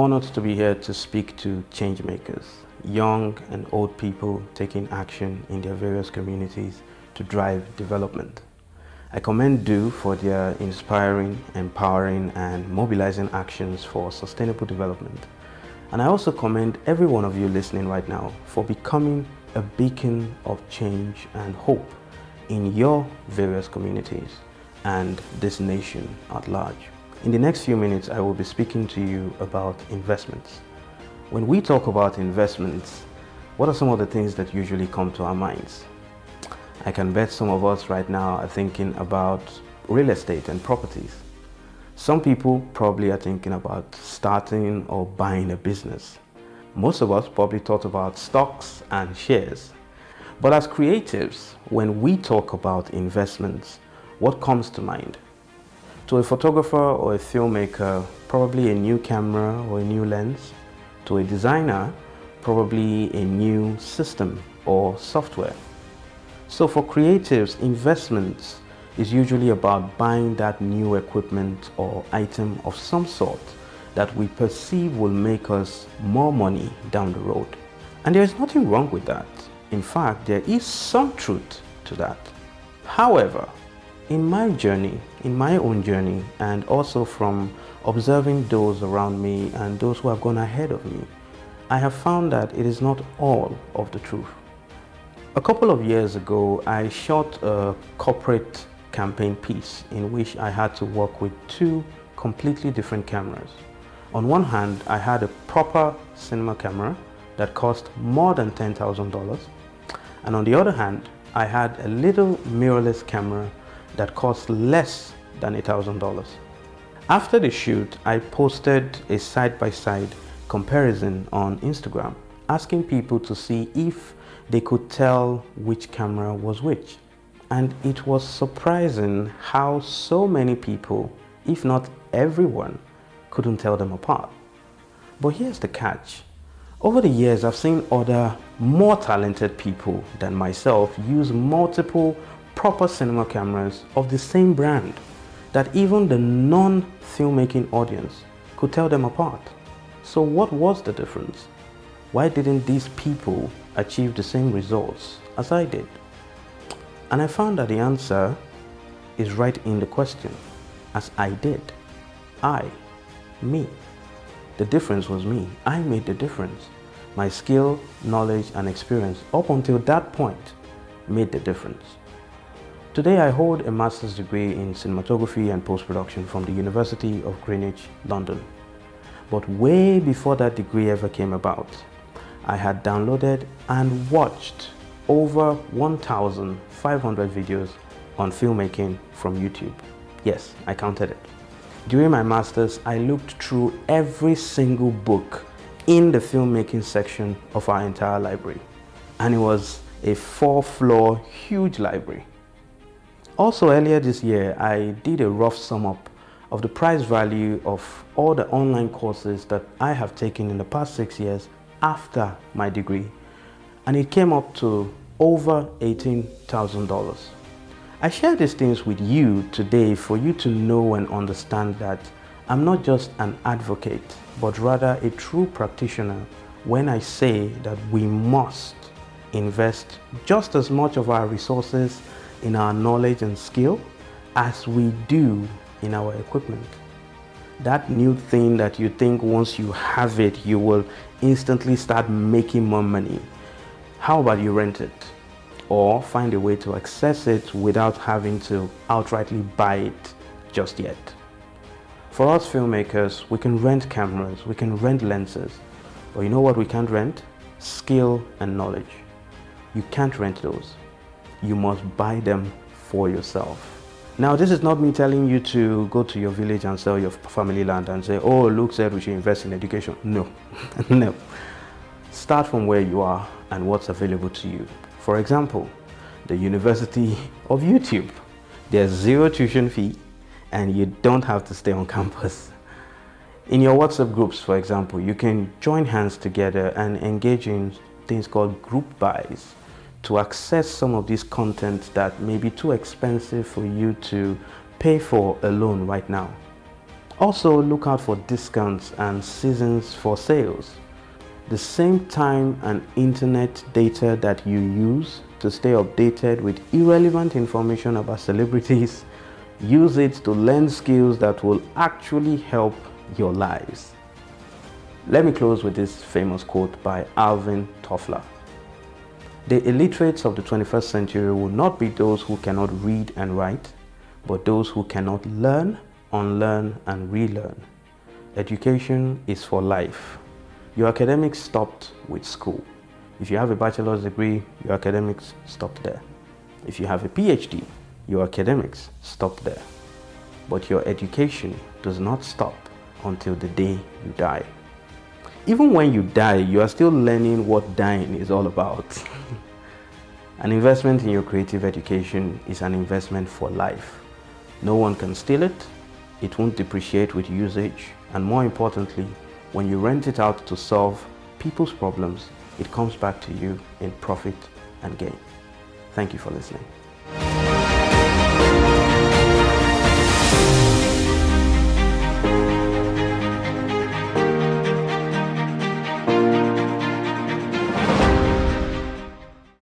honored to be here to speak to change makers, young and old people taking action in their various communities to drive development. I commend DO for their inspiring, empowering and mobilizing actions for sustainable development. And I also commend every one of you listening right now for becoming a beacon of change and hope in your various communities and this nation at large. In the next few minutes, I will be speaking to you about investments. When we talk about investments, what are some of the things that usually come to our minds? I can bet some of us right now are thinking about real estate and properties. Some people probably are thinking about starting or buying a business. Most of us probably thought about stocks and shares. But as creatives, when we talk about investments, what comes to mind? To a photographer or a filmmaker, probably a new camera or a new lens. To a designer, probably a new system or software. So for creatives, investments is usually about buying that new equipment or item of some sort that we perceive will make us more money down the road. And there is nothing wrong with that. In fact, there is some truth to that. However, in my journey, in my own journey, and also from observing those around me and those who have gone ahead of me, I have found that it is not all of the truth. A couple of years ago, I shot a corporate campaign piece in which I had to work with two completely different cameras. On one hand, I had a proper cinema camera that cost more than $10,000. And on the other hand, I had a little mirrorless camera that cost less than $1,000. After the shoot, I posted a side-by-side comparison on Instagram, asking people to see if they could tell which camera was which. And it was surprising how so many people, if not everyone, couldn't tell them apart. But here's the catch. Over the years, I've seen other more talented people than myself use multiple proper cinema cameras of the same brand that even the non-filmmaking audience could tell them apart. So what was the difference? Why didn't these people achieve the same results as I did? And I found that the answer is right in the question, as I did. Me. The difference was me. I made the difference. My skill, knowledge, and experience up until that point made the difference. Today I hold a master's degree in cinematography and post-production from the University of Greenwich, London. But way before that degree ever came about, I had downloaded and watched over 1,500 videos on filmmaking from YouTube. Yes, I counted it. During my master's, I looked through every single book in the filmmaking section of our entire library. And it was a 4-floor huge library. Also earlier this year, I did a rough sum up of the price value of all the online courses that I have taken in the past 6 years after my degree. And it came up to over $18,000. I share these things with you today for you to know and understand that I'm not just an advocate, but rather a true practitioner when I say that we must invest just as much of our resources in our knowledge and skill as we do in our equipment. That new thing that you think once you have it, you will instantly start making more money. How about you rent it? Or find a way to access it without having to outrightly buy it just yet. For us filmmakers, we can rent cameras, we can rent lenses, but you know what we can't rent? Skill and knowledge. You can't rent those. You must buy them for yourself. Now, this is not me telling you to go to your village and sell your family land and say, oh, Luke said we should invest in education. No, no. Start from where you are and what's available to you. For example, the University of YouTube. There's zero tuition fee and you don't have to stay on campus. In your WhatsApp groups, for example, you can join hands together and engage in things called group buys to access some of this content that may be too expensive for you to pay for alone right now. Also, look out for discounts and seasons for sales. The same time and internet data that you use to stay updated with irrelevant information about celebrities, use it to learn skills that will actually help your lives. Let me close with this famous quote by Alvin Toffler. The illiterates of the 21st century will not be those who cannot read and write, but those who cannot learn, unlearn, and relearn. Education is for life. Your academics stopped with school. If you have a bachelor's degree, your academics stopped there. If you have a PhD, your academics stopped there. But your education does not stop until the day you die. Even when you die, you are still learning what dying is all about. An investment in your creative education is an investment for life. No one can steal it, it won't depreciate with usage, and more importantly, when you rent it out to solve people's problems, it comes back to you in profit and gain. Thank you for listening.